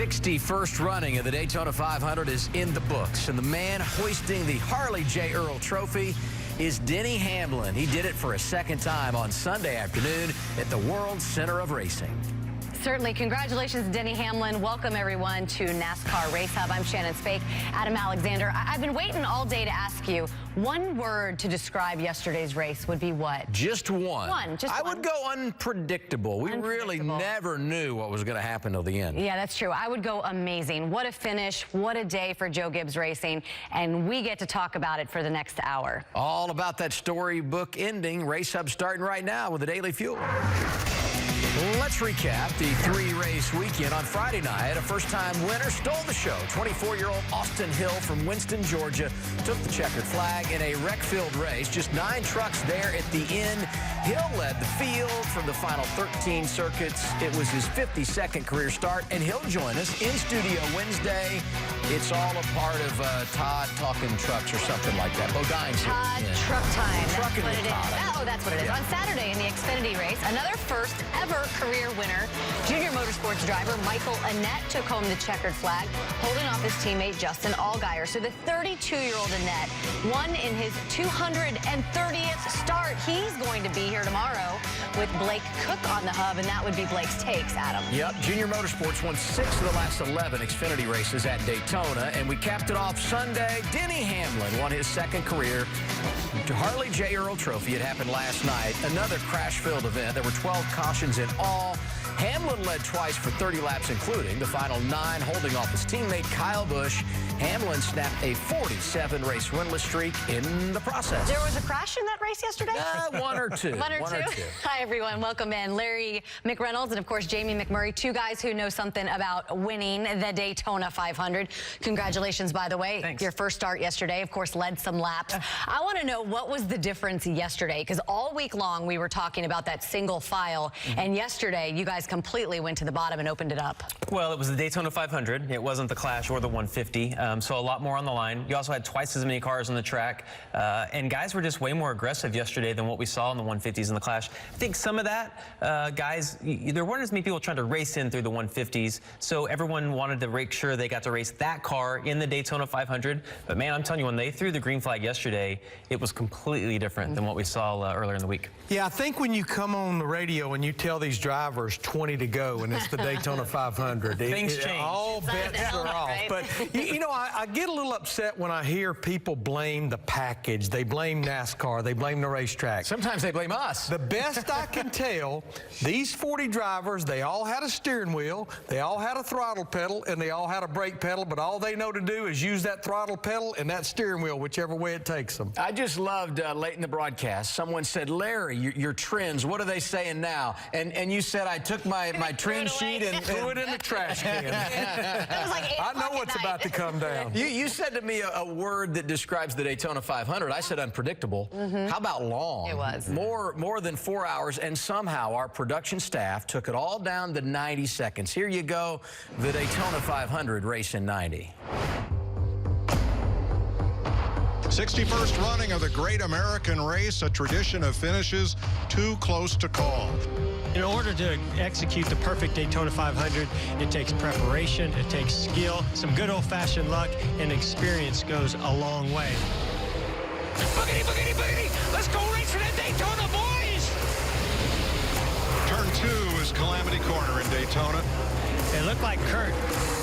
61st running of the Daytona 500 is in the books, and the man hoisting the Harley J. Earl Trophy is Denny Hamlin. He did it for a second time on Sunday afternoon at the World Center of Racing. Certainly. Congratulations, Denny Hamlin. Welcome, everyone, to NASCAR Race Hub. I'm Shannon Spake. Adam Alexander. I've been waiting all day to ask you, one word to describe yesterday's race would be what? Just one. I would go unpredictable. We really never knew what was going to happen till the end. Yeah, that's true. I would go amazing. What a finish. What a day for Joe Gibbs Racing. And we get to talk about it for the next hour. All about that storybook ending. Race Hub starting right now with the Daily Fuel. Let's recap the three-race weekend. On Friday night, a first-time winner stole the show. 24-year-old Austin Hill from Winston, Georgia, took the checkered flag in a wreck-filled race. Just 9 trucks there at the end. Hill led the field from the final 13 circuits. It was his 52nd career start, and he'll join us in studio Wednesday. It's all a part of Todd Talking Trucks or something like that. Bodine's here. Todd Truck Time. Trucking That's what it with Todd. is. Oh, that's what it is. Yeah. On Saturday in the Xfinity race, another first-ever career winner, Junior Motorsports driver Michael Annett took home the checkered flag, holding off his teammate Justin Allgaier. So the 32-year-old Annett won in his 230th start. He's going to be here tomorrow with Blake Cook on the hub, and that would be Blake's takes, Adam. Yep, Junior Motorsports won 6 of the last 11 Xfinity races at Daytona, and we capped it off Sunday. Denny Hamlin won his second career Harley J. Earl Trophy. It happened last night. Another crash-filled event. There were 12 cautions in all. Hamlin led twice for 30 laps, including the final 9, holding off his teammate Kyle Busch. Hamlin snapped a 47-race winless streak in the process. There was a crash in that race yesterday? One or two. One or two. Hi, everyone. Welcome in. Larry McReynolds and, of course, Jamie McMurray, two guys who know something about winning the Daytona 500. Congratulations, by the way. Thanks. Your first start yesterday, of course, led some laps. I want to know, what was the difference yesterday? Because all week long we were talking about that single file, and yesterday you guys completely went to the bottom and opened it up. Well, it was the Daytona 500. It wasn't the Clash or the 150, so a lot more on the line. You also had twice as many cars on the track, and guys were just way more aggressive yesterday than what we saw in the 150s in the Clash. I think some of that, guys, there weren't as many people trying to race in through the 150s, so everyone wanted to make sure they got to race that car in the Daytona 500. But man, I'm telling you, when they threw the green flag yesterday, it was completely different than what we saw earlier in the week. Yeah, I think when you come on the radio and you tell these drivers 20 to go and it's the Daytona 500, Things change. all bets are off. Right? But, you know, I get a little upset when I hear people blame the package. They blame NASCAR. They blame the racetrack. Sometimes they blame us. The best I can tell, these 40 drivers, they all had a steering wheel, they all had a throttle pedal, and they all had a brake pedal, but all they know to do is use that throttle pedal and that steering wheel, whichever way it takes them. I just loved late in the broadcast, someone said, Larry, your trends, what are they saying now? And you said, I took my trend sheet and Threw it in the trash can. That was like 8 I know o'clock what's at about to night. come down. You said to me a word that describes the Daytona 500. I said unpredictable. How about long? It was. More than 4 hours, and somehow our production staff took it all down to 90 seconds. Here you go, the Daytona 500 race in 90. 61st running of the Great American Race, a tradition of finishes too close to call. In order to execute the perfect Daytona 500, it takes preparation, it takes skill, some good old-fashioned luck, and experience goes a long way. Boogity, boogity, boogity! Let's go racing at Daytona, boys! Turn 2 is Calamity Corner in Daytona. It looked like Kurt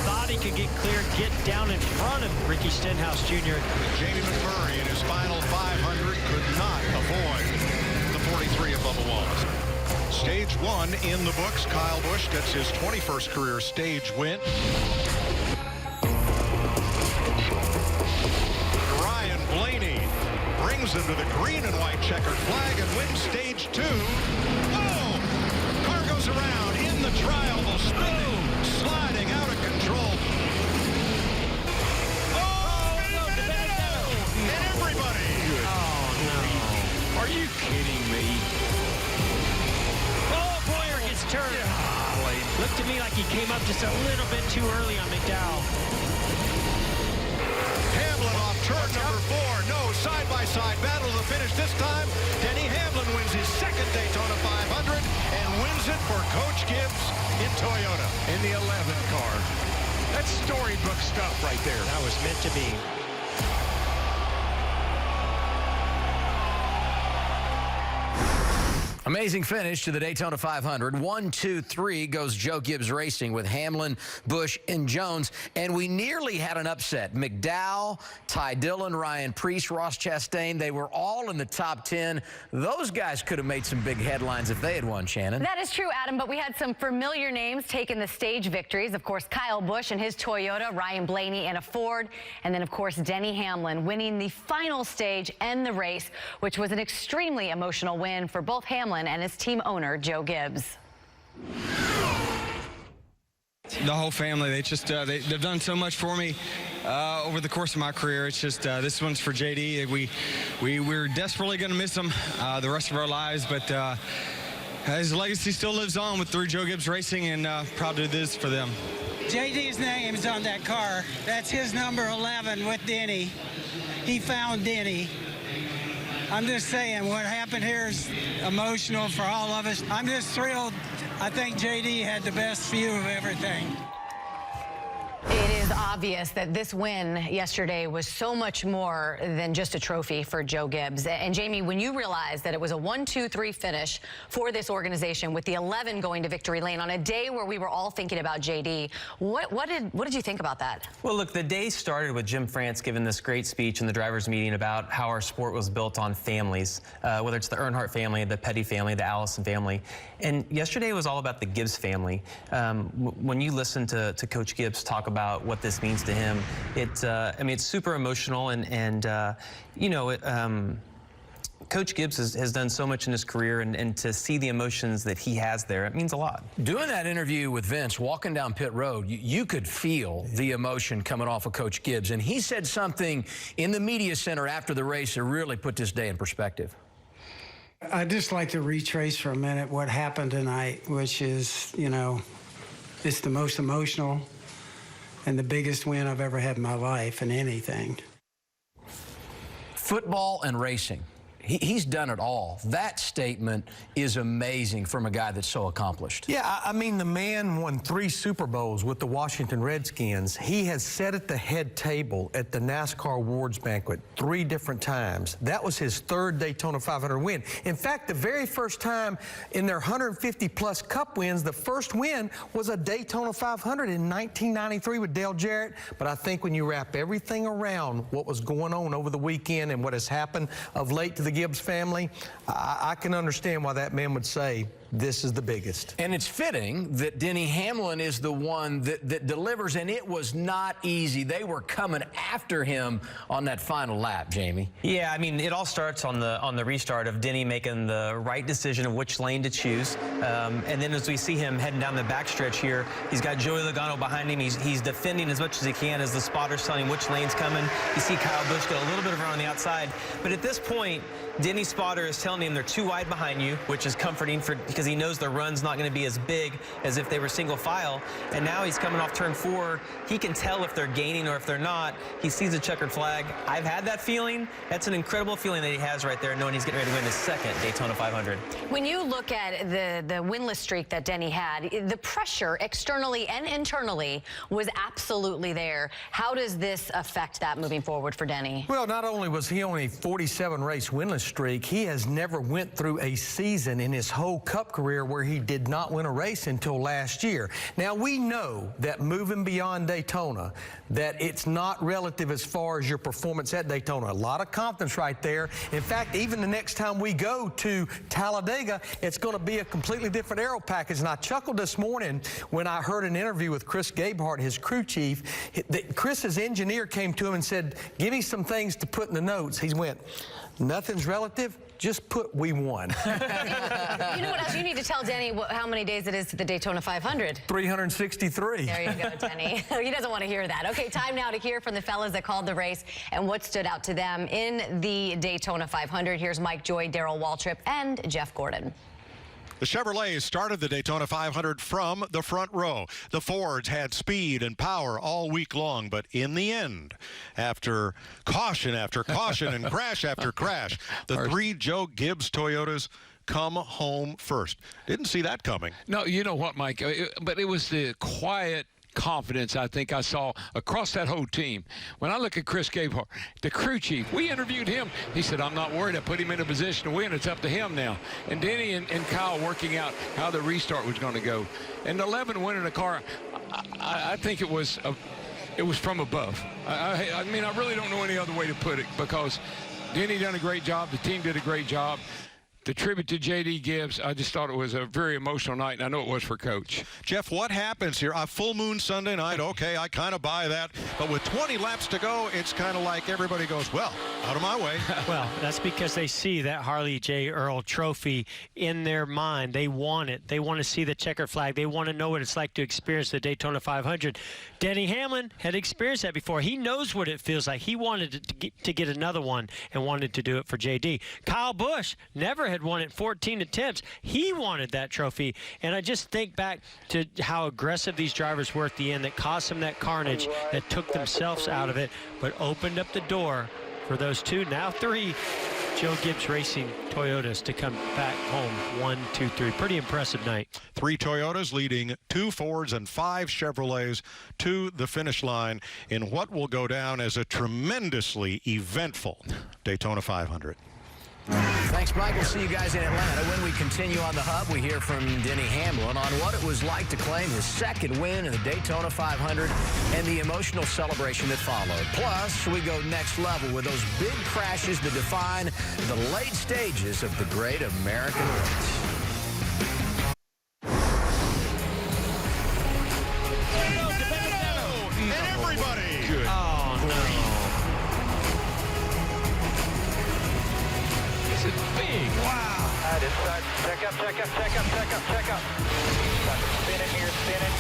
thought he could get clear, get down in front of Ricky Stenhouse Jr. Jamie McMurray in his final 500 could not avoid the 43 of Bubba Wallace. Stage 1 in the books. Kyle Busch gets his 21st career stage win. Ryan Blaney brings him to the green and white checkered flag and wins stage 2. Whoa! Car goes around in the trial, spinning, sliding out of control. Oh, no! And everybody! Oh, no. Are you kidding me? Oh, Boyer gets turned. Looked to me like he came up just a little bit too early on McDowell. Hamlin off turn number 4. No, side-by-side battle to the finish this time. Denny Hamlin wins his second Daytona 500 and wins it for Coach Gibbs in Toyota. In the 11 car. That's storybook stuff right there. That was meant to be. Amazing finish to the Daytona 500. 1, 2, 3 goes Joe Gibbs Racing with Hamlin, Busch, and Jones. And we nearly had an upset. McDowell, Ty Dillon, Ryan Preece, Ross Chastain, they were all in the top 10. Those guys could have made some big headlines if they had won, Shannon. That is true, Adam, but we had some familiar names taking the stage victories. Of course, Kyle Busch and his Toyota, Ryan Blaney and a Ford, and then, of course, Denny Hamlin winning the final stage and the race, which was an extremely emotional win for both Hamlin and his team owner, Joe Gibbs. The whole family, they've done so much for me over the course of my career. It's just this one's for JD. We're desperately going to miss him the rest of our lives, but his legacy still lives on through Joe Gibbs Racing, and proud to do this for them. JD's name is on that car. That's his number 11 with Denny. He found Denny. I'm just saying, what happened here is emotional for all of us. I'm just thrilled. I think JD had the best view of everything. It is obvious that this win yesterday was so much more than just a trophy for Joe Gibbs. And Jamie, when you realized that it was a 1-2-3 finish for this organization with the 11 going to victory lane on a day where we were all thinking about JD, what did you think about that? Well, look, the day started with Jim France giving this great speech in the drivers' meeting about how our sport was built on families, whether it's the Earnhardt family, the Petty family, the Allison family. And yesterday was all about the Gibbs family. When you listen to Coach Gibbs talk about what this means to him, I mean, it's super emotional, and you know, Coach Gibbs has done so much in his career, and to see the emotions that he has there, it means a lot. Doing that interview with Vince, walking down pit road, you could feel the emotion coming off of Coach Gibbs, and he said something in the media center after the race that really put this day in perspective. I'd just like to retrace for a minute what happened tonight, which is, you know, it's the most emotional and the biggest win I've ever had in my life in anything. Football and racing. He's done it all. That statement is amazing from a guy that's so accomplished. Yeah, I mean, the man won 3 Super Bowls with the Washington Redskins. He has sat at the head table at the NASCAR awards banquet 3 different times. That was his 3rd Daytona 500 win. In fact, the very first time in their 150-plus Cup wins, the first win was a Daytona 500 in 1993 with Dale Jarrett. But I think when you wrap everything around what was going on over the weekend and what has happened of late to the Gibbs family, I can understand why that man would say this is the biggest. And it's fitting that Denny Hamlin is the one that delivers, and it was not easy. They were coming after him on that final lap, Jamie. Yeah, I mean, it all starts on the restart of Denny making the right decision of which lane to choose. And then as we see him heading down the backstretch here, he's got Joey Logano behind him. He's defending as much as he can as the spotter's telling him which lane's coming. You see Kyle Busch get a little bit of run on the outside. But at this point, Denny's spotter is telling him they're too wide behind you, which is comforting because he knows their run's not going to be as big as if they were single file. And now he's coming off turn 4. He can tell if they're gaining or if they're not. He sees a checkered flag. I've had that feeling. That's an incredible feeling that he has right there, knowing he's getting ready to win his 2nd Daytona 500. When you look at the winless streak that Denny had, the pressure externally and internally was absolutely there. How does this affect that moving forward for Denny? Well, not only was he on a 47-race winless streak, he has never went through a season in his whole Cup career where he did not win a race until last year. Now, we know that moving beyond Daytona, that it's not relative as far as your performance at Daytona. A lot of confidence right there. In fact, even the next time we go to Talladega, it's going to be a completely different aero package. And I chuckled this morning when I heard an interview with Chris Gabehart, his crew chief. Chris's engineer came to him and said, give me some things to put in the notes. He went, nothing's relative. Just put we won. You know what else? You need to tell Denny how many days it is to the Daytona 500. 363. There you go, Denny. He doesn't want to hear that. Okay, time now to hear from the fellas that called the race and what stood out to them in the Daytona 500. Here's Mike Joy, Darrell Waltrip, and Jeff Gordon. The Chevrolets started the Daytona 500 from the front row. The Fords had speed and power all week long, but in the end, after caution and crash after crash, the 3 Joe Gibbs Toyotas come home first. Didn't see that coming. No, you know what, Mike? But it was the quiet confidence I think I saw across that whole team. When I look at Chris Gabehart, the crew chief, we interviewed him. He said, I'm not worried. I put him in a position to win. It's up to him now. And Denny and Kyle working out how the restart was going to go. And 11 winning the car, I think it was from above. I mean, I really don't know any other way to put it, because Denny done a great job. The team did a great job. The tribute to J.D. Gibbs, I just thought it was a very emotional night, and I know it was for Coach. Jeff, what happens here? A full moon Sunday night, okay, I kind of buy that. But with 20 laps to go, it's kind of like everybody goes, well, out of my way. Well, that's because they see that Harley J. Earl trophy in their mind. They want it. They want to see the checkered flag. They want to know what it's like to experience the Daytona 500. Denny Hamlin had experienced that before. He knows what it feels like. He wanted to get another one and wanted to do it for J.D. Kyle Busch never had won it 14 attempts. He wanted that trophy. And I just think back to how aggressive these drivers were at the end that caused them that carnage, that took themselves out of it, but opened up the door for those two, now three, Joe Gibbs Racing Toyotas to come back home 1, 2, 3. Pretty impressive night. 3 Toyotas leading 2 Fords and 5 Chevrolets to the finish line in what will go down as a tremendously eventful Daytona 500. Thanks, Mike. We'll see you guys in Atlanta. When we continue on the Hub, we hear from Denny Hamlin on what it was like to claim his second win in the Daytona 500 and the emotional celebration that followed. Plus, we go next level with those big crashes that define the late stages of the great American race. And everybody. Good. Oh, no. This is big. Wow. Check up. Spinning here, spinning.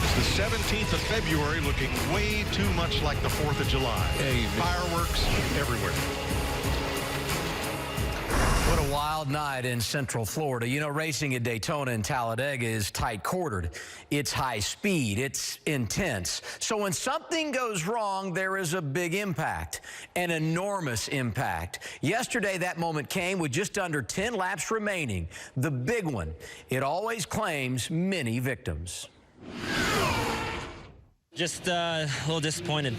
It's the 17th of February, looking way too much like the 4th of July. Amen. Fireworks everywhere. What a wild night in Central Florida. You know, racing at Daytona and Talladega is tight-quartered. It's high speed. It's intense. So when something goes wrong, there is a big impact, an enormous impact. Yesterday, that moment came with just under 10 laps remaining. The big one. It always claims many victims. Just a little disappointed.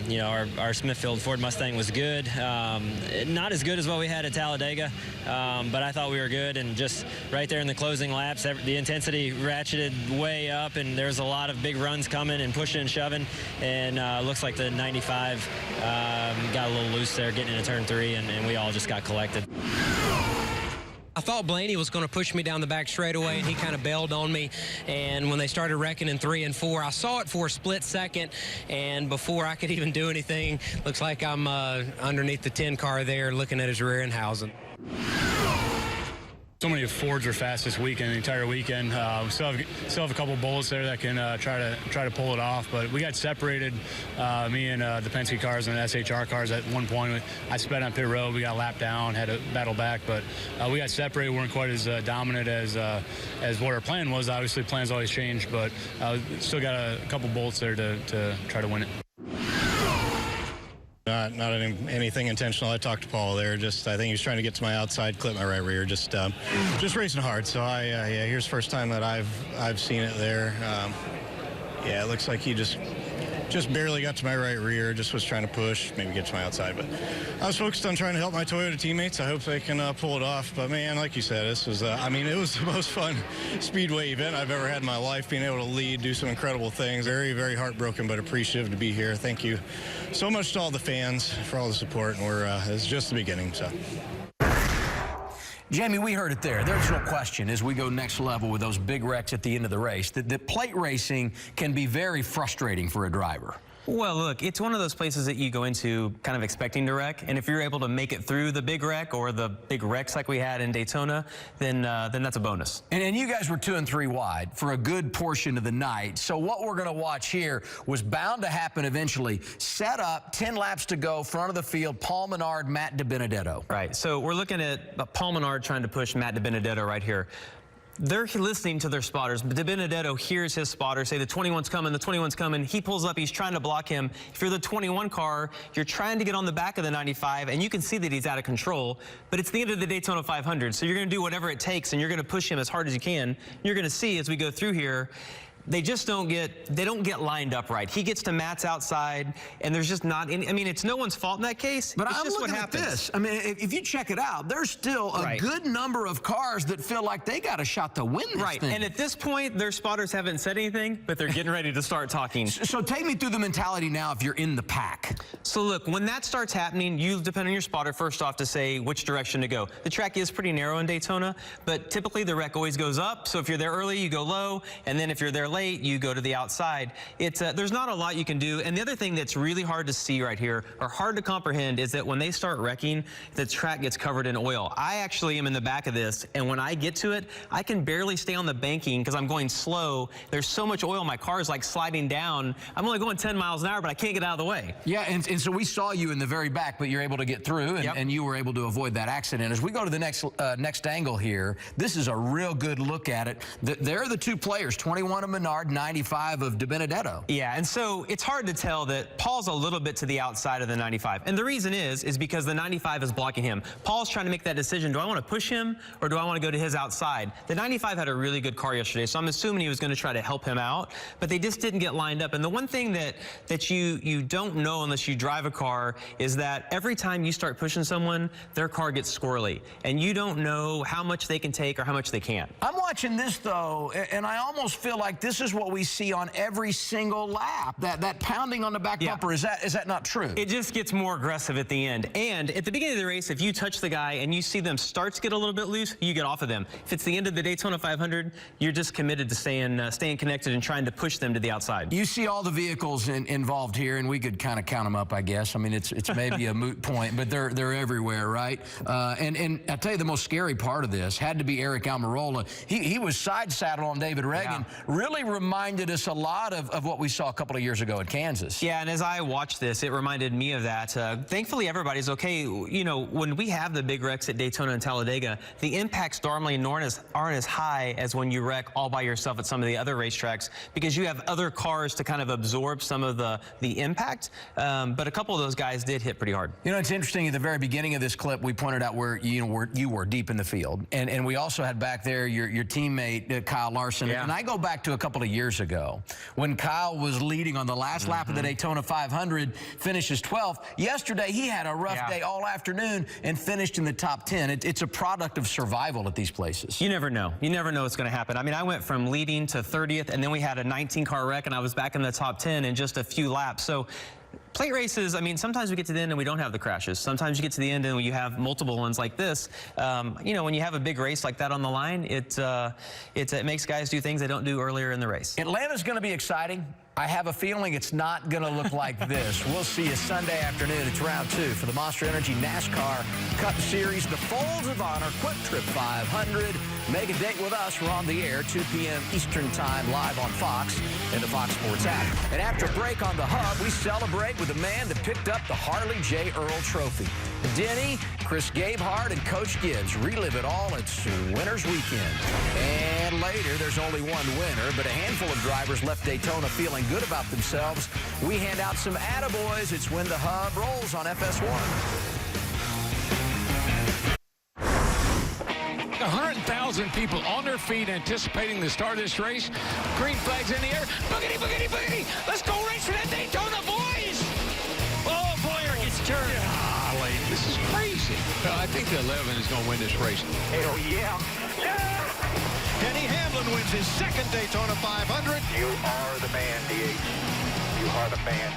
You know, our Smithfield Ford Mustang was good. Not as good as what we had at Talladega, but I thought we were good. And just right there in the closing laps, the intensity ratcheted way up, and there's a lot of big runs coming and pushing and shoving. And looks like the 95 got a little loose there getting into turn 3, and we all just got collected. I thought Blaney was going to push me down the back straightaway, and he kind of bailed on me. And when they started wrecking in 3 and 4, I saw it for a split second, and before I could even do anything, looks like I'm underneath the 10 car there looking at his rear end housing. So many Fords are fast this weekend, the entire weekend. We still have a couple bullets there that can try to pull it off, but we got separated, me and the Penske cars and the SHR cars at one point. I sped on pit road, we got lapped down, had to battle back, but we got separated. We weren't quite as dominant as what our plan was. Obviously, plans always change, but still got a couple bullets there to try to win it. Not anything intentional. I talked to Paul there. I think he was trying to get to my outside, clip my right rear. Just racing hard. So here's the first time that I've seen it there. Yeah, it looks like he just barely got to my right rear. Just was trying to push, maybe get to my outside. But I was focused on trying to help my Toyota teammates. I hope they can pull it off. But man, like you said, this was it was the most fun speedway event I've ever had in my life. Being able to lead, do some incredible things. Very, very heartbroken, but appreciative to be here. Thank you so much to all the fans for all the support. And it's just the beginning. So. Jamie, we heard it there. There's no question as we go next level with those big wrecks at the end of the race that plate racing can be very frustrating for a driver. Well, look, it's one of those places that you go into kind of expecting to wreck, and if you're able to make it through the big wreck or the big wrecks like we had in Daytona, then that's a bonus. And you guys were 2 and 3 wide for a good portion of the night. So what we're going to watch here was bound to happen eventually. Set up, 10 laps to go, front of the field, Paul Menard, Matt DiBenedetto. Right, so we're looking at Paul Menard trying to push Matt DiBenedetto right here. They're listening to their spotters. DiBenedetto hears his spotter say the 21's coming, the 21's coming. He pulls up, he's trying to block him. If you're the 21 car, you're trying to get on the back of the 95, and you can see that he's out of control, but it's the end of the Daytona 500, so you're going to do whatever it takes, and you're going to push him as hard as you can. You're going to see as we go through here, they just don't get lined up right. He gets to Matt's outside, and there's just not any, I mean, it's no one's fault in that case. But it's I'm just looking what at happens. this. I mean, if you check it out, there's still a good number of cars that feel like they got a shot to win this thing. And at this point, their spotters haven't said anything, but they're getting ready to start talking. So take me through the mentality now if you're in the pack. So look, when that starts happening, you depend on your spotter first off to say which direction to go. The track is pretty narrow in Daytona, but typically the wreck always goes up. So if you're there early, you go low, and then if you're there late, you go to the outside. It's there's not a lot you can do. And the other thing that's really hard to see right here, or hard to comprehend, is that when they start wrecking, the track gets covered in oil. I actually am in the back of this, and when I get to it, I can barely stay on the banking because I'm going slow. There's so much oil, my car is like sliding down. I'm only going 10 miles an hour, but I can't get out of the way. Yeah, and so we saw you in the very back, but you're able to get through, and you were able to avoid that accident. As we go to the next angle here, this is a real good look at it. They're the two players, 21 of Menard, 95 of DiBenedetto. Yeah, and so it's hard to tell that Paul's a little bit to the outside of the 95. And the reason is because the 95 is blocking him. Paul's trying to make that decision. Do I want to push him or do I want to go to his outside? The 95 had a really good car yesterday, so I'm assuming he was going to try to help him out, but they just didn't get lined up. And the one thing that you don't know unless you drive a car is that every time you start pushing someone, their car gets squirrely. And you don't know how much they can take or how much they can't. I'm watching this, though, and I almost feel like this is what we see on every single lap, that pounding on the back bumper. Is that not true? It just gets more aggressive at the end. And at the beginning of the race, if you touch the guy and you see them start to get a little bit loose, you get off of them. If it's the end of the Daytona 500, you're just committed to staying connected and trying to push them to the outside. You see all the vehicles involved here, and we could kind of count them up, I guess. I mean, it's maybe a moot point, but they're everywhere, right? And I'll tell you, the most scary part of this had to be Eric Almirola. He was side saddle on David Reagan. Really reminded us a lot of what we saw a couple of years ago at Kansas. Yeah, and as I watched this, it reminded me of that. Thankfully, everybody's okay. You know, when we have the big wrecks at Daytona and Talladega, the impacts normally aren't as high as when you wreck all by yourself at some of the other racetracks because you have other cars to kind of absorb some of the impact. But a couple of those guys did hit pretty hard. You know, it's interesting. At the very beginning of this clip, we pointed out where you were deep in the field, and we also had back there your teammate Kyle Larson. Yeah. And I go back to a couple of years ago when Kyle was leading on the last lap of the Daytona 500, finishes 12th. Yesterday, he had a rough day all afternoon and finished in the top 10. It's a product of survival at these places. You never know. You never know what's going to happen. I mean, I went from leading to 30th, and then we had a 19-car wreck, and I was back in the top 10 in just a few laps. So plate races, I mean, sometimes we get to the end and we don't have the crashes. Sometimes you get to the end and you have multiple ones like this. You know, when you have a big race like that on the line, it makes guys do things they don't do earlier in the race. Atlanta's going to be exciting. I have a feeling it's not going to look like this. We'll see you Sunday afternoon. It's round 2 for the Monster Energy NASCAR Cup Series, the Folds of Honor Quick Trip 500. Make a date with us. We're on the air, 2 p.m. Eastern Time, live on Fox and the Fox Sports app. And after a break on the Hub, we celebrate with a man that picked up the Harley J. Earl Trophy. Denny, Chris Gabehart, and Coach Gibbs relive it all. It's Winners Weekend. And later, there's only one winner, but a handful of drivers left Daytona feeling good about themselves. We hand out some attaboys. It's when the Hub rolls on FS1. 100,000 people on their feet anticipating the start of this race. Green flags in the air. Boogity, boogity, boogity. Let's go race for that Daytona, boys. Oh, Boyer gets turned. Golly, this is crazy. I think the 11 is going to win this race. Hell yeah. Denny Hamlin wins his second Daytona 500. You are the man, DH. You are the man.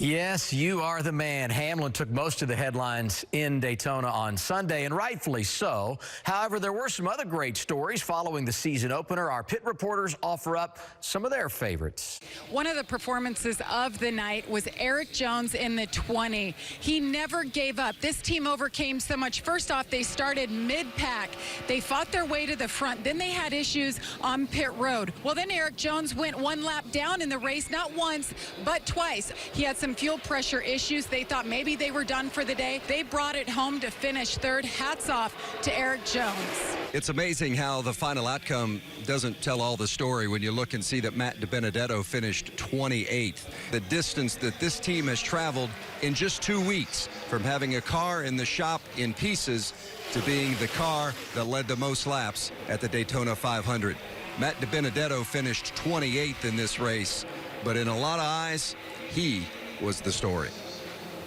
Yes, you are the man. Hamlin took most of the headlines in Daytona on Sunday, and rightfully so. However, there were some other great stories following the season opener. Our pit reporters offer up some of their favorites. One of the performances of the night was Eric Jones in the 20. He never gave up. This team overcame so much. First off, they started mid-pack. They fought their way to the front. Then they had issues on pit road. Well, then Eric Jones went one lap down in the race, not once, but twice. He had some fuel pressure issues. They thought maybe they were done for the day. They brought it home to finish third. Hats off to Eric Jones. It's amazing how the final outcome doesn't tell all the story when you look and see that Matt DiBenedetto finished 28th. The distance that this team has traveled in just 2 weeks, from having a car in the shop in pieces to being the car that led the most laps at the Daytona 500. Matt DiBenedetto finished 28th in this race, but in a lot of eyes, he was the story.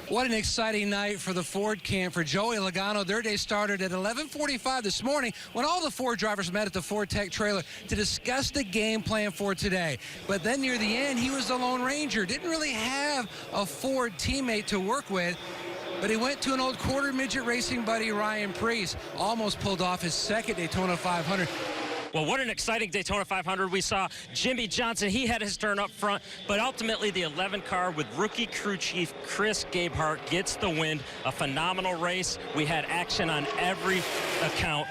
What an exciting night for the Ford camp for Joey Logano. Their day started at 11:45 this morning when all the Ford drivers met at the Ford Tech trailer to discuss the game plan for today. But then near the end, he was the Lone Ranger. Didn't really have a Ford teammate to work with, but he went to an old quarter midget racing buddy, Ryan Preece. Almost pulled off his second Daytona 500. Well, what an exciting Daytona 500. We saw Jimmy Johnson. He had his turn up front, but ultimately the 11 car with rookie crew chief Chris Gabehart gets the win. A phenomenal race. We had action on every account.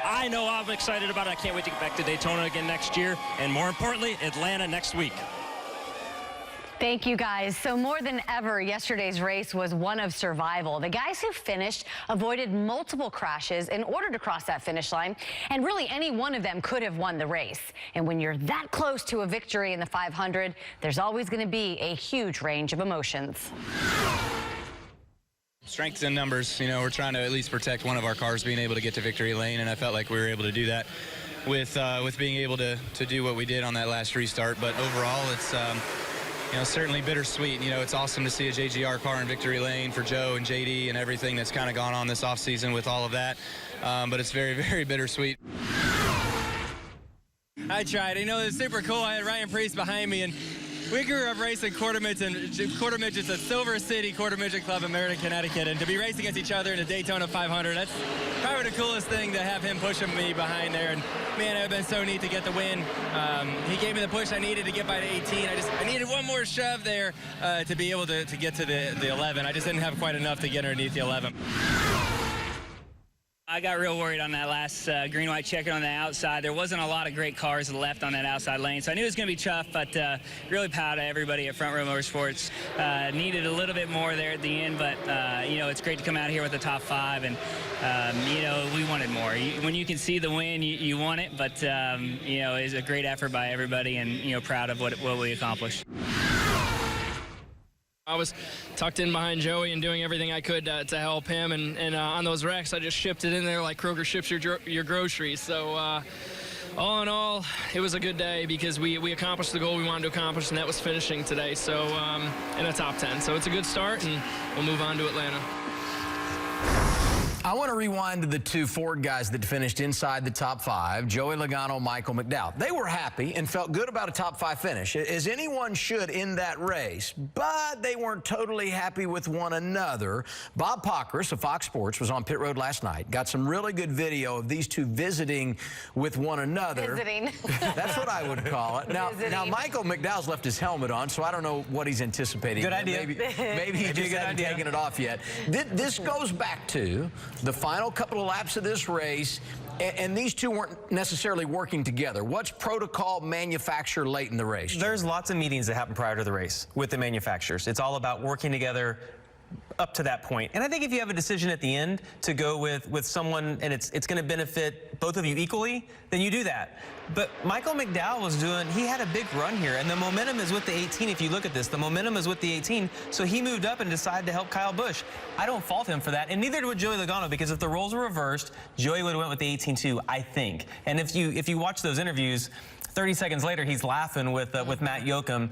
I know I'm excited about it. I can't wait to get back to Daytona again next year, and more importantly, Atlanta next week. Thank you, guys. So more than ever, yesterday's race was one of survival. The guys who finished avoided multiple crashes in order to cross that finish line, and really any one of them could have won the race. And when you're that close to a victory in the 500, there's always going to be a huge range of emotions. Strengths in numbers. You know, we're trying to at least protect one of our cars being able to get to victory lane, and I felt like we were able to do that with being able to do what we did on that last restart. But overall, it's you know, certainly bittersweet. You know, it's awesome to see a JGR car in victory lane for Joe and JD and everything that's kind of gone on this offseason with all of that. But it's very, very bittersweet. I tried. You know, it was super cool. I had Ryan Preece behind me, and we grew up racing quarter midgets at Silver City Quarter Midget Club in Meriden, Connecticut, and to be racing against each other in a Daytona 500, that's probably the coolest thing, to have him pushing me behind there. And man, it would have been so neat to get the win. He gave me the push I needed to get by the 18. I needed one more shove there to be able to get to the 11. I just didn't have quite enough to get underneath the 11. I got real worried on that last green-white checker on the outside. There wasn't a lot of great cars left on that outside lane, so I knew it was going to be tough, but really proud of everybody at Front Row Motorsports. Needed a little bit more there at the end, but, you know, it's great to come out here with the top 5, and, you know, we wanted more. When you can see the win, you want it, but, you know, it's a great effort by everybody, and, you know, proud of what we accomplished. I was tucked in behind Joey and doing everything I could to help him, and on those wrecks, I just shipped it in there like Kroger ships your groceries. So all in all, it was a good day because we accomplished the goal we wanted to accomplish, and that was finishing today. So in a top 10. So it's a good start, and we'll move on to Atlanta. I want to rewind to the two Ford guys that finished inside the top 5, Joey Logano, Michael McDowell. They were happy and felt good about a top 5 finish, as anyone should in that race, but they weren't totally happy with one another. Bob Pockris of Fox Sports was on pit road last night, got some really good video of these two visiting with one another. Visiting. That's what I would call it. Now, Michael McDowell's left his helmet on, so I don't know what he's anticipating. Good idea. Maybe he just hasn't taken it off yet. This goes back to the final couple of laps of this race, and these two weren't necessarily working together. What's protocol manufacturer late in the race? There's lots of meetings that happen prior to the race with the manufacturers. It's all about working together up to that point. And I think if you have a decision at the end to go with someone and it's going to benefit both of you equally, then you do that. But Michael McDowell he had a big run here, and the momentum is with the 18. If you look at this, the momentum is with the 18, so he moved up and decided to help Kyle Busch. I don't fault him for that, and neither would Joey Logano, because if the roles were reversed, Joey would have went with the 18 too, I think. And if you watch those interviews, 30 seconds later, he's laughing with Matt Yoakum.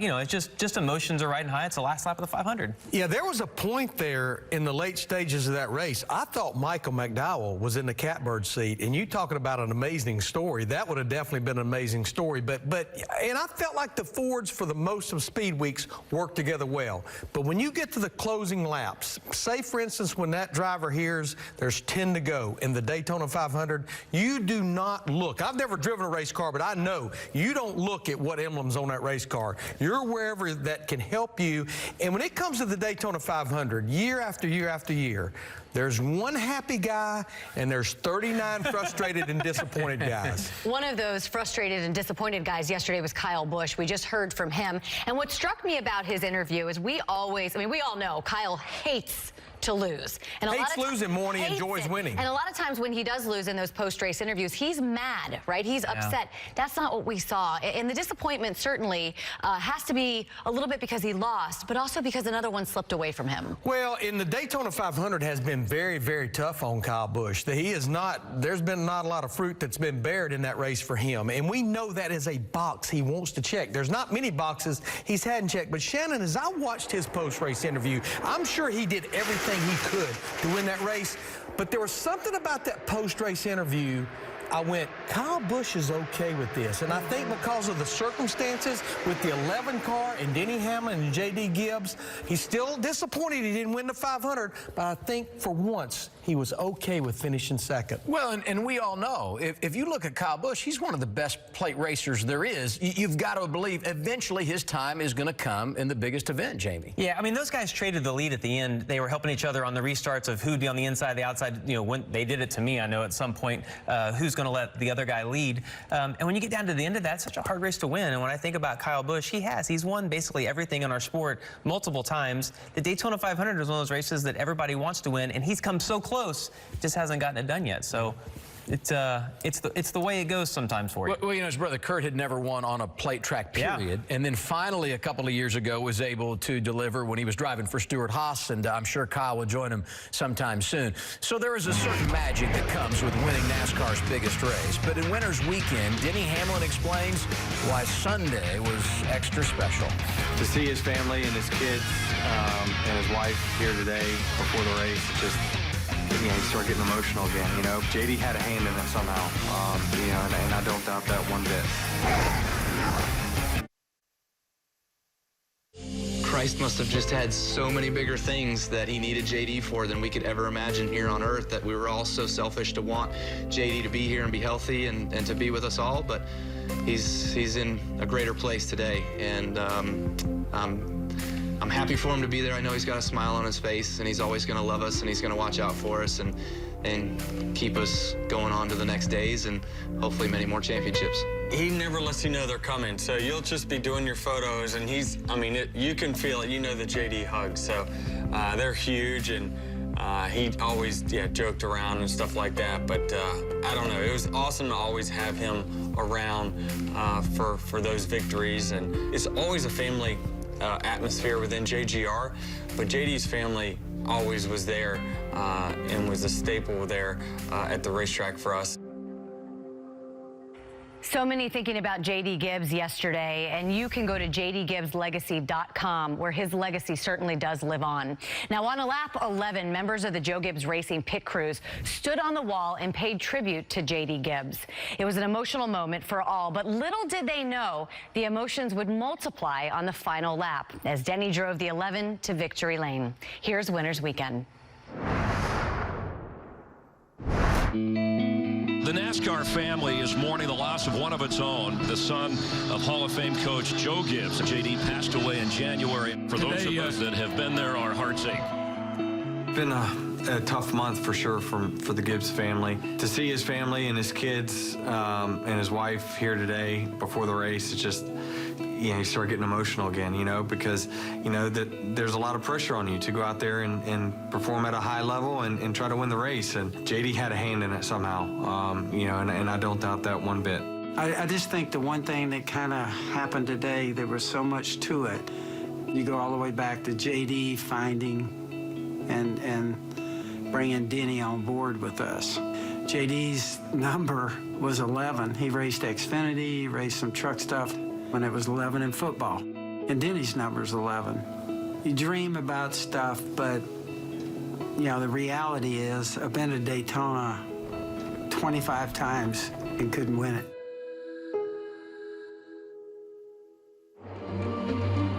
You know, it's just emotions are riding high. It's the last lap of the 500. Yeah, there was a point there in the late stages of that race. I thought Michael McDowell was in the catbird seat, and you talking about an amazing story. That would have definitely been an amazing story. And I felt like the Fords for the most of Speed Weeks worked together well. But when you get to the closing laps, say for instance when that driver hears there's 10 to go in the Daytona 500, you do not look. I've never driven a race car, but I know you don't look at what emblem's on that race car. You're wherever that can help you. And when it comes to the Daytona 500, year after year after year, there's one happy guy and there's 39 frustrated and disappointed guys. One of those frustrated and disappointed guys yesterday was Kyle Busch. We just heard from him. And what struck me about his interview is we all know Kyle hates to lose. And hates losing more than he enjoys winning. And a lot of times when he does lose in those post-race interviews, he's mad, right? He's upset. That's not what we saw. And the disappointment certainly has to be a little bit because he lost, but also because another one slipped away from him. Well, in the Daytona 500 has been very, very tough on Kyle Busch. There's been not a lot of fruit that's been bared in that race for him. And we know that is a box he wants to check. There's not many boxes he's hadn't checked. But Shannon, as I watched his post-race interview, I'm sure he did everything he could to win that race. But there was something about that post-race interview I went, Kyle Busch is okay with this. And I think because of the circumstances with the 11 car and Denny Hamlin and J.D. Gibbs, he's still disappointed he didn't win the 500, but I think for once he was okay with finishing second. Well, and we all know, if you look at Kyle Busch, he's one of the best plate racers there is. You've got to believe eventually his time is going to come in the biggest event, Jamie. Yeah, I mean, those guys traded the lead at the end. They were helping each other on the restarts of who'd be on the inside, the outside. You know, when they did it to me, I know at some point, who's going to let the other guy lead. And when you get down to the end of that, it's such a hard race to win. And when I think about Kyle Busch, he's won basically everything in our sport multiple times. The Daytona 500 is one of those races that everybody wants to win, and he's come so close, just hasn't gotten it done yet. So it's the way it goes sometimes for you. Well, you know, his brother Kurt had never won on a plate track, period. And then finally, a couple of years ago, was able to deliver when he was driving for Stuart Haas, and I'm sure Kyle will join him sometime soon. So there is a certain magic that comes with winning NASCAR's biggest race. But in Winners Weekend, Denny Hamlin explains why Sunday was extra special. To see his family and his kids and his wife here today before the race, it just, you know, you start getting emotional again. You know, JD had a hand in it somehow, you know, and I don't doubt that one bit. Christ must have just had so many bigger things that he needed JD for than we could ever imagine here on earth, that we were all so selfish to want JD to be here and be healthy and to be with us all. But he's in a greater place today, and I'm happy for him to be there. I know he's got a smile on his face, and he's always going to love us, and he's going to watch out for us and keep us going on to the next days and hopefully many more championships. He never lets you know they're coming, so you'll just be doing your photos, and you can feel it. You know the JD hugs, so they're huge, and he always joked around and stuff like that. But I don't know, it was awesome to always have him around for those victories, and it's always a family atmosphere within JGR, but JD's family always was there and was a staple there at the racetrack for us. So many thinking about J.D. Gibbs yesterday, and you can go to jdgibbslegacy.com, where his legacy certainly does live on. Now, on a lap 11, members of the Joe Gibbs Racing pit crews stood on the wall and paid tribute to J.D. Gibbs. It was an emotional moment for all, but little did they know the emotions would multiply on the final lap as Denny drove the 11 to victory lane. Here's Winners Weekend. The NASCAR family is mourning the loss of one of its own, the son of Hall of Fame coach Joe Gibbs. JD passed away in January. For those of us that have been there, our hearts ache. Been a tough month for sure for the Gibbs family. To see his family and his kids and his wife here today before the race, it's just, you know, you start getting emotional again, you know, because, you know, that there's a lot of pressure on you to go out there and perform at a high level and try to win the race. And JD had a hand in it somehow, you know, and I don't doubt that one bit. I just think the one thing that kind of happened today, there was so much to it. You go all the way back to JD finding and bringing Denny on board with us. JD's number was 11. He raced Xfinity, he raced some truck stuff when it was 11 in football. And Denny's number's 11. You dream about stuff, but, you know, the reality is I've been to Daytona 25 times and couldn't win it.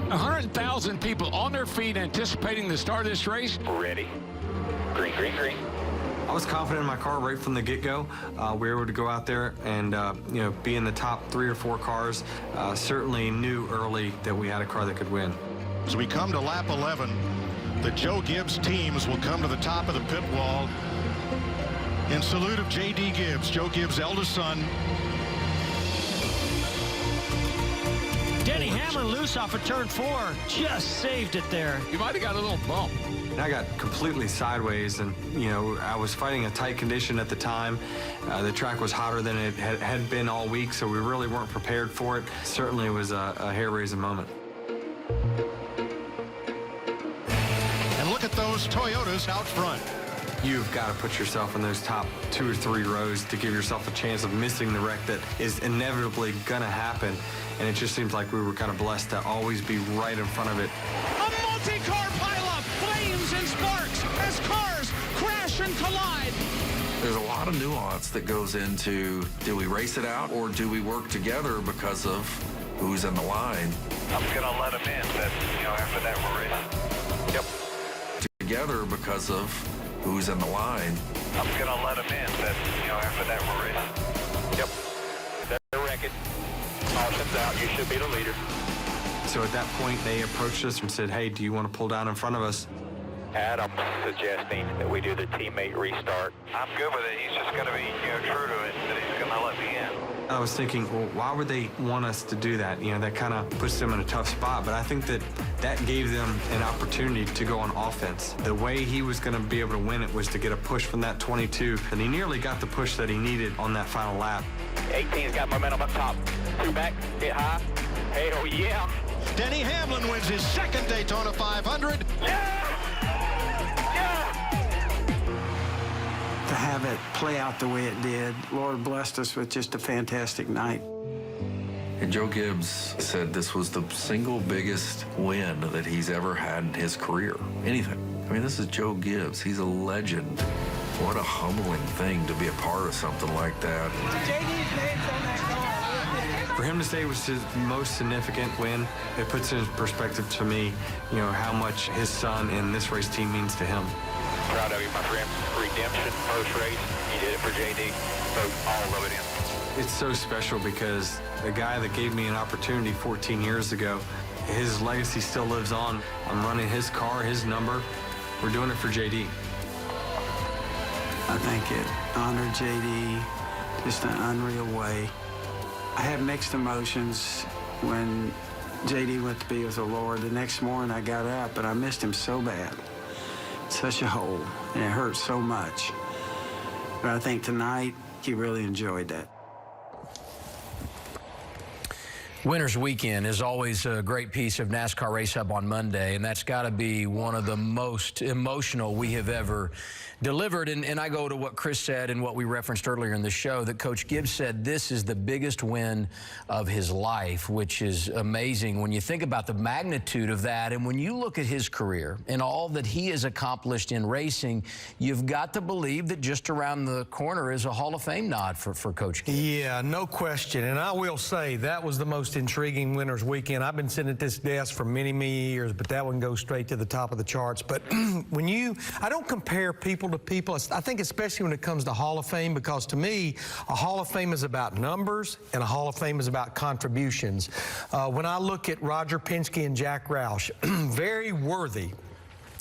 100,000 people on their feet anticipating the start of this race. Ready. Green, green, green. I was confident in my car right from the get-go. We were able to go out there and you know, be in the top 3 or 4 cars. Certainly knew early that we had a car that could win. As we come to lap 11, the Joe Gibbs teams will come to the top of the pit wall in salute of J.D. Gibbs, Joe Gibbs' eldest son. Denny Hamlin Hamlin loose off of turn 4. Just saved it there. You might have got a little bump. I got completely sideways, and I was fighting a tight condition at the time. The track was hotter than it had been all week, so we really weren't prepared for it. Certainly was a hair-raising moment. And look at those Toyotas out front. You've got to put yourself in those top 2 or 3 rows to give yourself a chance of missing the wreck that is inevitably going to happen. And it just seems like we were kind of blessed to always be right in front of it. A multi-car pileup, flames and sparks as cars crash and collide. There's a lot of nuance that goes into, do we race it out or do we work together because of who's in the line? I'm going to let him in, but, after that we're racing. Yep. Together because of who's in the line. I'm going to let him in, but, after that we're racing. Yep. They're wrecking. Caution's out. You should be the leader. So at that point, they approached us and said, hey, do you want to pull down in front of us? Adam's suggesting that we do the teammate restart. I'm good with it. He's just going to be, true to it, that he's going to let me in. I was thinking, well, why would they want us to do that? That kind of puts them in a tough spot. But I think that gave them an opportunity to go on offense. The way he was going to be able to win it was to get a push from that 22, and he nearly got the push that he needed on that final lap. 18's got momentum up top. 2 back, hit high. Hell yeah. Denny Hamlin wins his second Daytona 500. Yeah! To have it play out the way it did, Lord blessed us with just a fantastic night. And Joe Gibbs said this was the single biggest win that he's ever had in his career. Anything. I mean, this is Joe Gibbs. He's a legend. What a humbling thing to be a part of something like that. For him to say it was his most significant win, it puts in perspective to me, how much his son and this race team means to him. Proud of you, my friend. Redemption, first race. You did it for JD. Vote all of it in. It's so special because the guy that gave me an opportunity 14 years ago, his legacy still lives on. I'm running his car, his number. We're doing it for JD. I think it honored JD just an unreal way. I have mixed emotions when JD went to be with the Lord. The next morning I got up and I missed him so bad. Such a hole, and it hurt so much. But I think tonight he really enjoyed that. Winners Weekend is always a great piece of NASCAR Race Hub on Monday, and that's got to be one of the most emotional we have ever delivered. And I go to what Chris said and what we referenced earlier in the show, that Coach Gibbs said this is the biggest win of his life, which is amazing when you think about the magnitude of that. And when you look at his career and all that he has accomplished in racing, you've got to believe that just around the corner is a Hall of Fame nod for Coach Gibbs. Yeah, no question. And I will say that was the most intriguing Winners Weekend. I've been sitting at this desk for many, many years, but that one goes straight to the top of the charts. But I don't compare people to people. I think especially when it comes to Hall of Fame, because to me, a Hall of Fame is about numbers and a Hall of Fame is about contributions. When I look at Roger Penske and Jack Roush, very worthy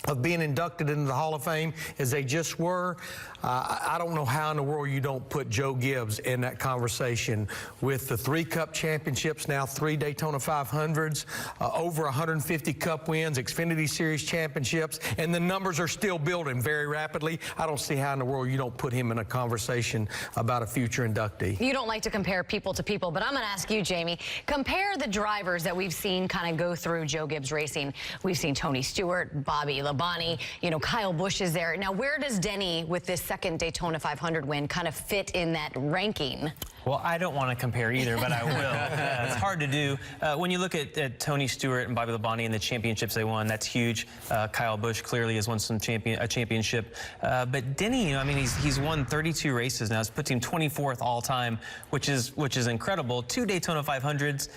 of being inducted into the Hall of Fame as they just were. I don't know how in the world you don't put Joe Gibbs in that conversation with the 3 Cup championships, now 3 Daytona 500s, over 150 Cup wins, Xfinity Series championships, and the numbers are still building very rapidly. I don't see how in the world you don't put him in a conversation about a future inductee. You don't like to compare people to people, but I'm going to ask you, Jamie, compare the drivers that we've seen kind of go through Joe Gibbs Racing. We've seen Tony Stewart, Bobby Labonte, Kyle Busch is there. Now, where does Denny, with this second Daytona 500 win, kind of fit in that ranking? Well, I don't want to compare either, but I will. It's hard to do. When you look at Tony Stewart and Bobby Labonte and the championships they won, that's huge. Kyle Busch clearly has won a championship. But Denny, he's won 32 races now. It's put him 24th all time, which is incredible. 2 Daytona 500s,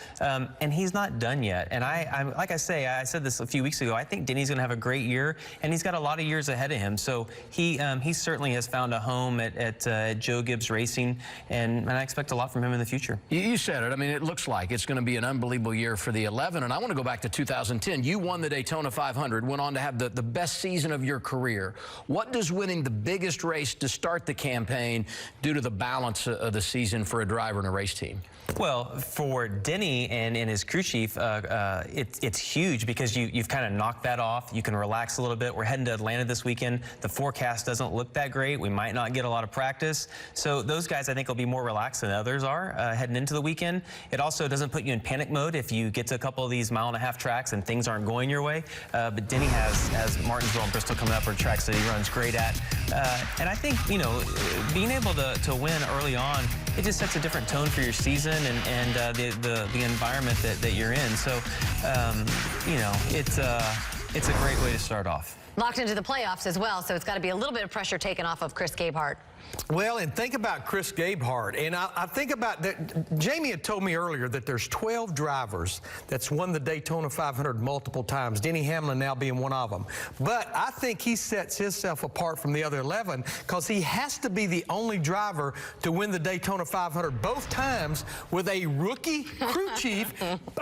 and he's not done yet. And like I said this a few weeks ago, I think Denny's going to have a great year, and he's got a lot of years ahead of him. So he certainly has found a home at Joe Gibbs Racing, and like I expect a lot from him in the future. You said it. I mean, it looks like it's going to be an unbelievable year for the 11. And I want to go back to 2010. You won the Daytona 500, went on to have the best season of your career. What does winning the biggest race to start the campaign do to the balance of the season for a driver and a race team? Well, for Denny and his crew chief, it's huge because you've kind of knocked that off. You can relax a little bit. We're heading to Atlanta this weekend. The forecast doesn't look that great. We might not get a lot of practice. So those guys, I think, will be more relaxed than others are heading into the weekend. It also doesn't put you in panic mode if you get to a couple of these mile-and-a-half tracks and things aren't going your way. But Denny has Martinsville and Bristol coming up, are tracks that he runs great at. And I think, you know, being able to win early on, it just sets a different tone for your season and the environment that you're in. So, you know, it's a great way to start off. Locked into the playoffs as well, so it's got to be a little bit of pressure taken off of Chris Gabehart. Well, and think about Chris Gabehart, and I think about that. Jamie had told me earlier that there's 12 drivers that's won the Daytona 500 multiple times, Denny Hamlin now being one of them. But I think he sets himself apart from the other 11 because he has to be the only driver to win the Daytona 500 both times with a rookie crew chief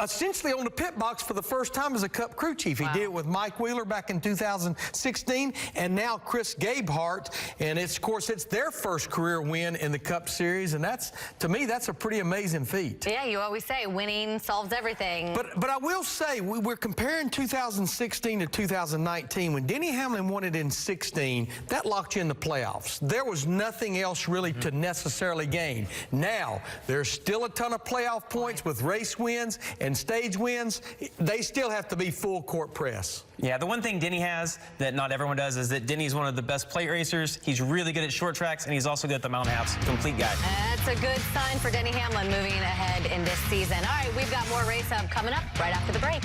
essentially on the pit box for the first time as a Cup crew chief. He did it with Mike Wheeler back in 2016, and now Chris Gabehart, and of course it's their first career win in the Cup Series, and that's, to me, that's a pretty amazing feat. Yeah, you always say winning solves everything. But I will say, we're comparing 2016 to 2019. When Denny Hamlin won it in 16, that locked you in the playoffs. There was nothing else really to necessarily gain. Now, there's still a ton of playoff points with race wins and stage wins. They still have to be full court press. Yeah, the one thing Denny has that not everyone does is that Denny's one of the best plate racers. He's really good at short tracks, and he's also good at the mountain halves. Complete guy. That's a good sign for Denny Hamlin moving ahead in this season. All right, we've got more Race Hub coming up right after the break.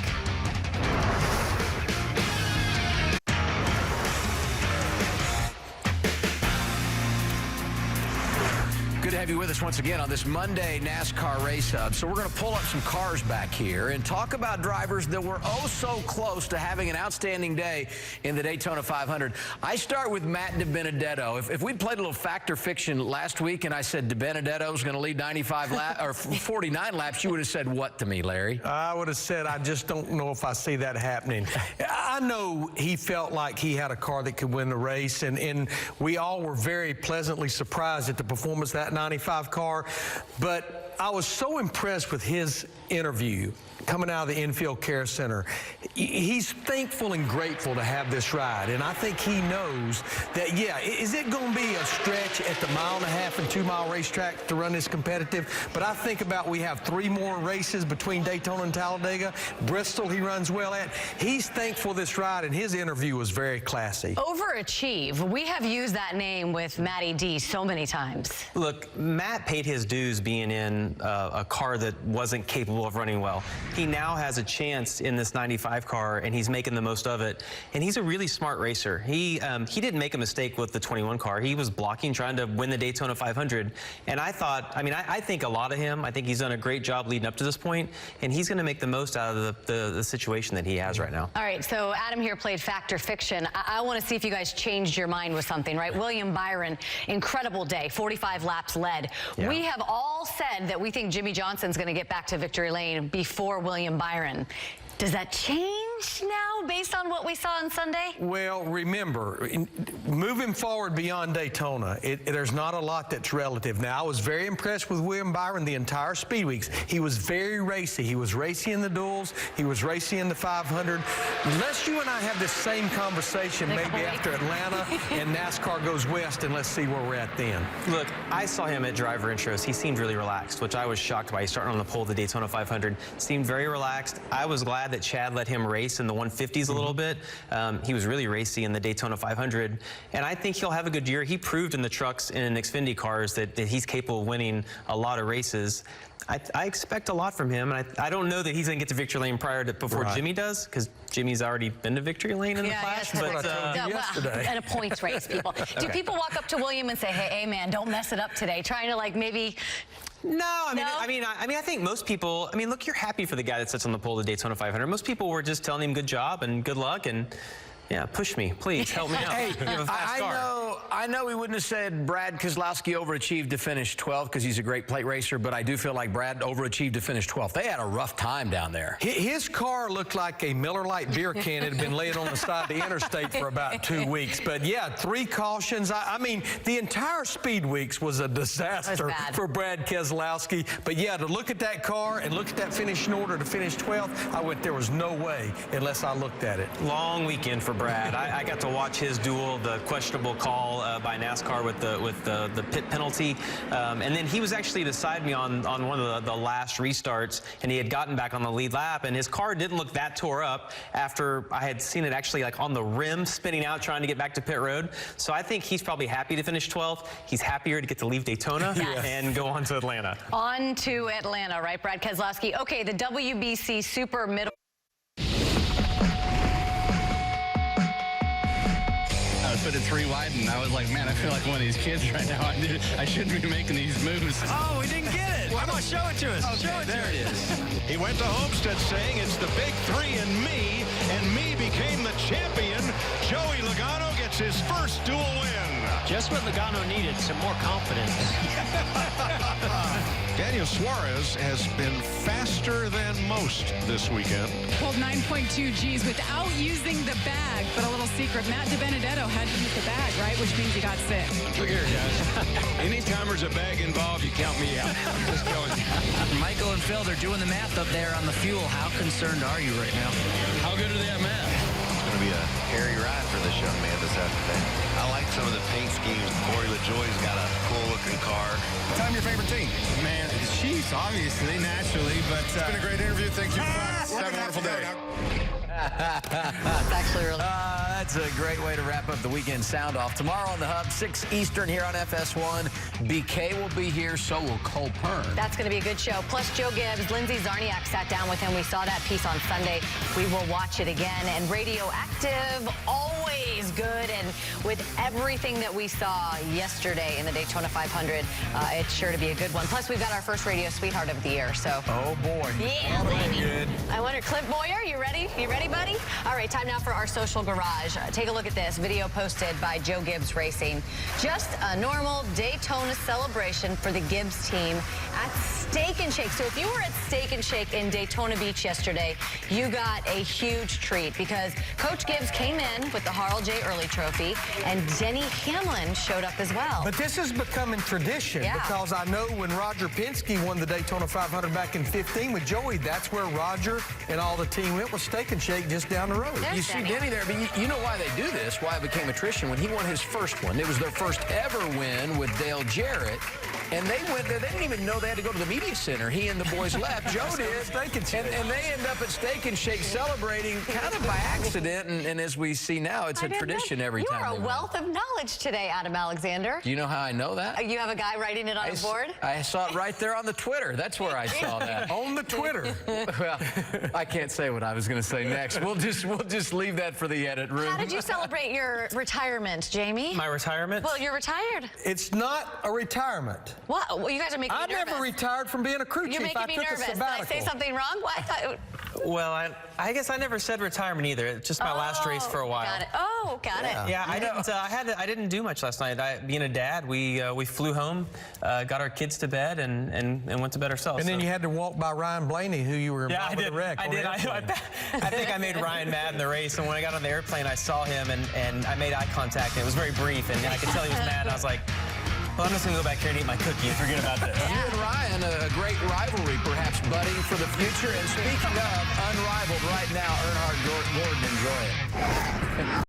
Good to have you with us once again on this Monday NASCAR Race Hub. So we're going to pull up some cars back here and talk about drivers that were oh so close to having an outstanding day in the Daytona 500. I start with Matt DiBenedetto. If we played a little fact or fiction last week and I said DiBenedetto was going to lead 95 laps or 49 laps, you would have said what to me, Larry? I would have said, I just don't know if I see that happening. I know he felt like he had a car that could win the race, and we all were very pleasantly surprised at the performance of that 95 car, but I was so impressed with his interview coming out of the Infield Care Center. He's thankful and grateful to have this ride, and I think he knows that, yeah, is it going to be a stretch at the mile-and-a-half and 2-mile racetrack to run this competitive? But I think about we have 3 more races between Daytona and Talladega. Bristol he runs well at. He's thankful for this ride, and his interview was very classy. Overachieve. We have used that name with Matty D so many times. Look, Matt paid his dues being in a car that wasn't capable of running well. He now has a chance in this 95 car, and he's making the most of it. And he's a really smart racer. He didn't make a mistake with the 21 car. He was blocking, trying to win the Daytona 500. And I thought, I mean, I think a lot of him. I think he's done a great job leading up to this point, and he's going to make the most out of the situation that he has right now. All right, so Adam here played fact or fiction. I want to see if you guys changed your mind with something, right? William Byron, incredible day, 45 laps led. Yeah. We have all said that we think Jimmy Johnson's going to get back to victory lane before William Byron. Does that change now based on what we saw on Sunday? Well, remember, moving forward beyond Daytona, there's not a lot that's relative. Now, I was very impressed with William Byron the entire Speed Weeks. He was very racy. He was racy in the duels. He was racy in the 500. Unless you and I have this same conversation maybe after Atlanta and NASCAR goes west, and let's see where we're at then. Look, I saw him at driver intros. He seemed really relaxed, which I was shocked by. He's starting on the pole of the Daytona 500. Seemed very relaxed. I was glad that Chad let him race in the 150s a little bit. He was really racy in the Daytona 500, and I think he'll have a good year. He proved in the trucks and Xfinity cars that he's capable of winning a lot of races. I expect a lot from him, and I don't know that he's going to get to victory lane before Jimmy does, because Jimmy's already been to victory lane in the Flash. But at a points race, people. Do people walk up to William and say, hey, man, don't mess it up today, trying to, like, maybe... No, I mean, I think most people. I mean, look, you're happy for the guy that sits on the pole of the Daytona 500. Most people were just telling him good job and good luck, and Yeah, push me, please. Help me out. Hey, You have a fast car. I know he wouldn't have said Brad Keselowski overachieved to finish 12th because he's a great plate racer, but I do feel like Brad overachieved to finish 12th. They had a rough time down there. His car looked like a Miller Lite beer can that had been laying on the side of the interstate for about 2 weeks. But yeah, 3 cautions. I mean, the entire Speed Weeks was a disaster for Brad Keselowski. But yeah, to look at that car and look at that finishing order to finish 12th, I went, there was no way unless I looked at it. Long weekend for Brad. I got to watch his duel, the questionable call by NASCAR with the pit penalty, and then he was actually beside me on one of the last restarts, and he had gotten back on the lead lap, and his car didn't look that tore up after I had seen it actually like on the rim spinning out trying to get back to pit road. So I think he's probably happy to finish 12th. He's happier to get to leave Daytona and go on to Atlanta. On to Atlanta, right, Brad Keselowski? Okay, the WBC Super Middle. Put it 3 wide, and I was like, man, I feel like one of these kids right now. I shouldn't be making these moves. Oh, we didn't get it. Come on, show it to us. Okay, show it there to it us. is. He went to Homestead saying it's the big 3 and me became the champion. Joey Logano gets his first dual win. Just what Logano needed, some more confidence. Daniel Suarez has been faster than most this weekend. Pulled 9.2 Gs without using the bag. But a little secret, Matt DiBenedetto had to use the bag, right? Which means he got sick. Look here, guys. Anytime there's a bag involved, you count me out. I'm just telling you. Michael and Phil, they're doing the math up there on the fuel. How concerned are you right now? How good are they at math? It's going to be a hairy ride for this young man this afternoon. I like some of the paint schemes. Corey LaJoie's got a cool-looking car. Tell me your favorite team. Man, the Chiefs, obviously, naturally, but... It's been a great interview. Thank you. Have a wonderful day. That's actually really... That's a great way to wrap up the weekend sound off. Tomorrow on the Hub, 6 Eastern here on FS1. BK will be here, so will Cole Pern. That's going to be a good show. Plus, Joe Gibbs, Lindsey Zarniak sat down with him. We saw that piece on Sunday. We will watch it again. And Radioactive, always good. And with everything that we saw yesterday in the Daytona 500, it's sure to be a good one. Plus, we've got our first Radio Sweetheart of the year. So, oh boy, yeah, baby. Good. I wonder, Cliff Boyer, you ready? You ready, buddy? All right, time now for our social garage. Take a look at this video posted by Joe Gibbs Racing. Just a normal Daytona celebration for the Gibbs team at Steak and Shake. So if you were at Steak and Shake in Daytona Beach yesterday, you got a huge treat because Coach Gibbs came in with the Harl J. Early Trophy, and Denny Hamlin showed up as well. But this is becoming tradition because I know when Roger Penske won the Daytona 500 back in 15 with Joey, that's where Roger and all the team went with Steak and Shake just down the road. You see Denny there, but you know why they do this, why it became a tradition. When he won his first one, it was their first ever win with Dale Jarrett, and they went there. They didn't even know they had to go to the media center. He and the boys left. Joe did. And they end up at Steak and Shake celebrating kind of by accident, and as we see now, it's a tradition every time. You are a wealth of knowledge today, Adam Alexander. Do you know how I know that? You have a guy writing it on a board? I saw it right there on the Twitter. That's where I saw that. On the Twitter. Well, I can't say what I was going to say next. We'll just leave that for the edit room. How did you celebrate your retirement, Jamie? My retirement? Well, you're retired. It's not a retirement. What? Well, you guys are making me nervous. I never retired from being a crew chief. You're making me nervous. Did I say something wrong? What? Well, I guess I never said retirement either. It's just my last race for a while. Got it. Oh, got it. Yeah, I didn't do much last night. Being a dad, we flew home, got our kids to bed, and went to bed ourselves. And then you had to walk by Ryan Blaney, who you were involved with the wreck. I did. I think I made Ryan mad in the race, and when I got on the airplane, I saw him, and I made eye contact, and it was very brief, and I could tell he was mad, and I was like, well, I'm just going to go back here and eat my cookie and forget about this. You and Ryan, a great rivalry, perhaps budding for the future. And speaking of unrivaled right now, Earnhardt Gordon, enjoy it.